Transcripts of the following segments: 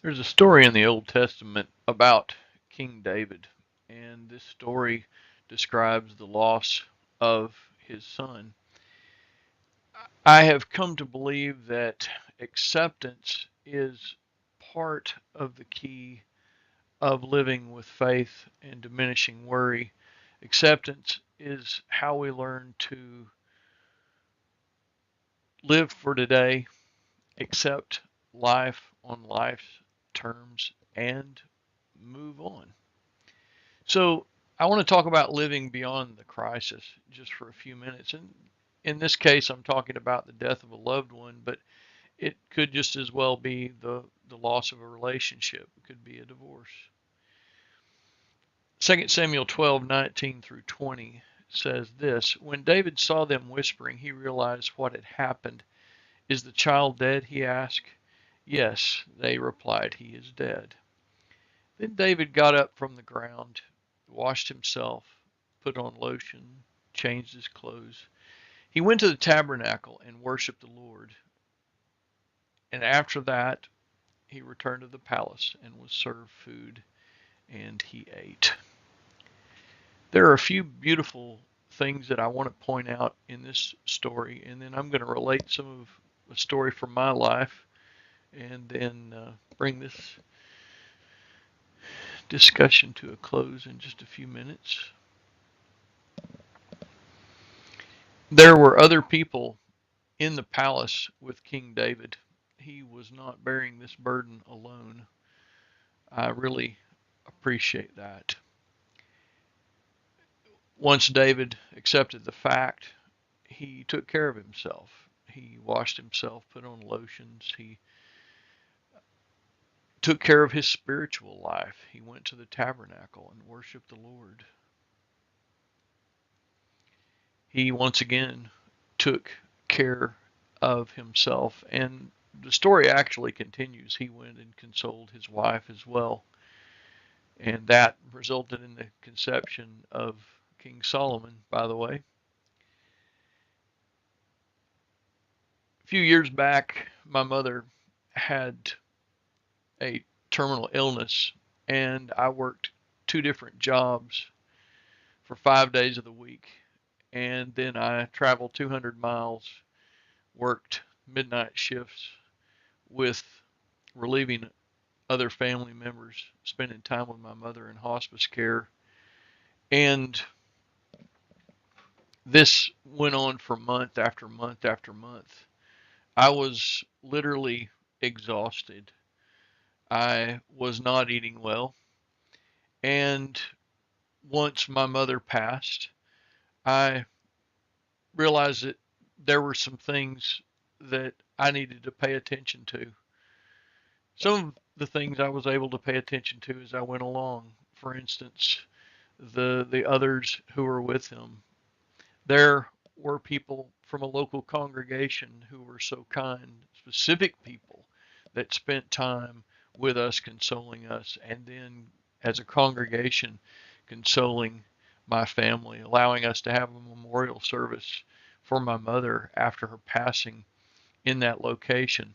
There's a story in the Old Testament about King David, and this story describes the loss of his son. I have come to believe that acceptance is part of the key of living with faith and diminishing worry. Acceptance is how we learn to live for today, accept life on life's terms, and move on. So, I want to talk about living beyond the crisis just for a few minutes. And in this case, I'm talking about the death of a loved one, but it could just as well be the loss of a relationship. It could be a divorce. 2 Samuel 12:19 through 20 says this: When David saw them whispering, he realized what had happened. Is the child dead? He asked. Yes, they replied, he is dead. Then David got up from the ground, washed himself, put on lotion, changed his clothes. He went to the tabernacle and worshiped the Lord. And after that, he returned to the palace and was served food, and he ate. There are a few beautiful things that I want to point out in this story, and then I'm going to relate some of a story from my life, and then bring this discussion to a close in just a few minutes. There were other people in the palace with King David. He was not bearing this burden alone. I really appreciate that. Once David accepted the fact, he took care of himself. He washed himself, put on lotions. He took care of his spiritual life. He went to the tabernacle and worshiped the Lord. He once again took care of himself. And the story actually continues. He went and consoled his wife as well. And that resulted in the conception of King Solomon, by the way. A few years back, my mother had a terminal illness, and I worked two different jobs for 5 days of the week. And then I traveled 200 miles, worked midnight shifts with relieving other family members, spending time with my mother in hospice care. And this went on for month after month after month. I was literally exhausted. I was not eating well. And once my mother passed, I realized that there were some things that I needed to pay attention to. Some of the things I was able to pay attention to as I went along. For instance, the others who were with him. There were people from a local congregation who were so kind, specific people that spent time with us, consoling us, and then as a congregation, consoling my family, allowing us to have a memorial service for my mother after her passing in that location.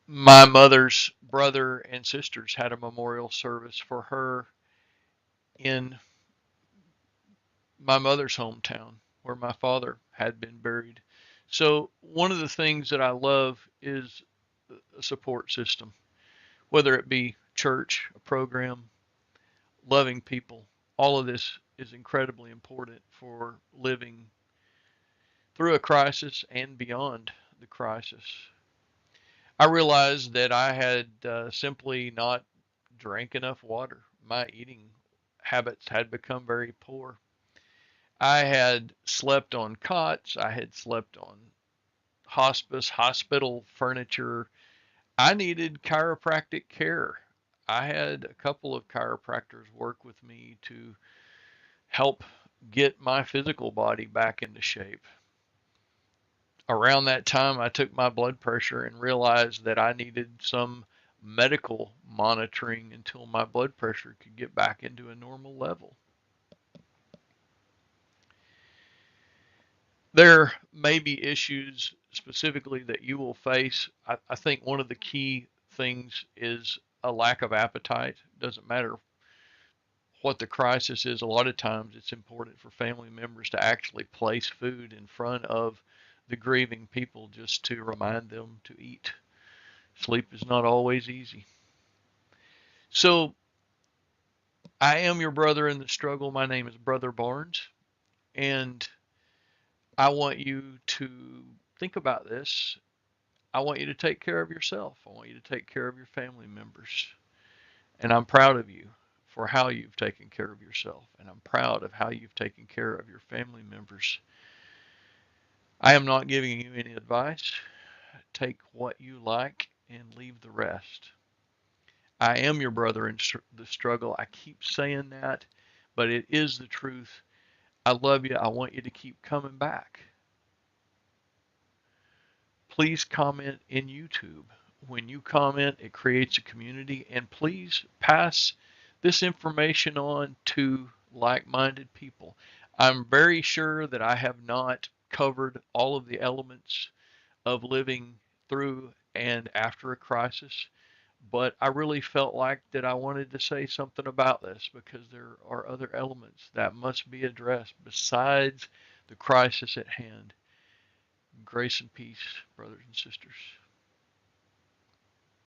My mother's brother and sisters had a memorial service for her in my mother's hometown where my father had been buried. So, one of the things that I love is a support system, whether it be church, a program, loving people. All of this is incredibly important for living through a crisis and beyond the crisis. I realized that I had simply not drank enough water. My eating habits had become very poor. I had slept on cots. I had slept on hospital furniture. I needed chiropractic care. I had a couple of chiropractors work with me to help get my physical body back into shape. Around that time, I took my blood pressure and realized that I needed some medical monitoring until my blood pressure could get back into a normal level. There may be issues specifically that you will face. I think one of the key things is a lack of appetite. Doesn't matter what the crisis is. A lot of times it's important for family members to actually place food in front of the grieving people just to remind them to eat. Sleep is not always easy. So I am your brother in the struggle. My name is Brother Barnes, and I want you to think about this. I want you to take care of yourself. I want you to take care of your family members. And I'm proud of you for how you've taken care of yourself. And I'm proud of how you've taken care of your family members. I am not giving you any advice. Take what you like and leave the rest. I am your brother in the struggle. I keep saying that, but it is the truth. I love you. I want you to keep coming back. Please comment in YouTube. When you comment, it creates a community, and please pass this information on to like-minded people. I'm very sure that I have not covered all of the elements of living through and after a crisis, but I really felt like that I wanted to say something about this because there are other elements that must be addressed besides the crisis at hand. Grace and peace, brothers and sisters.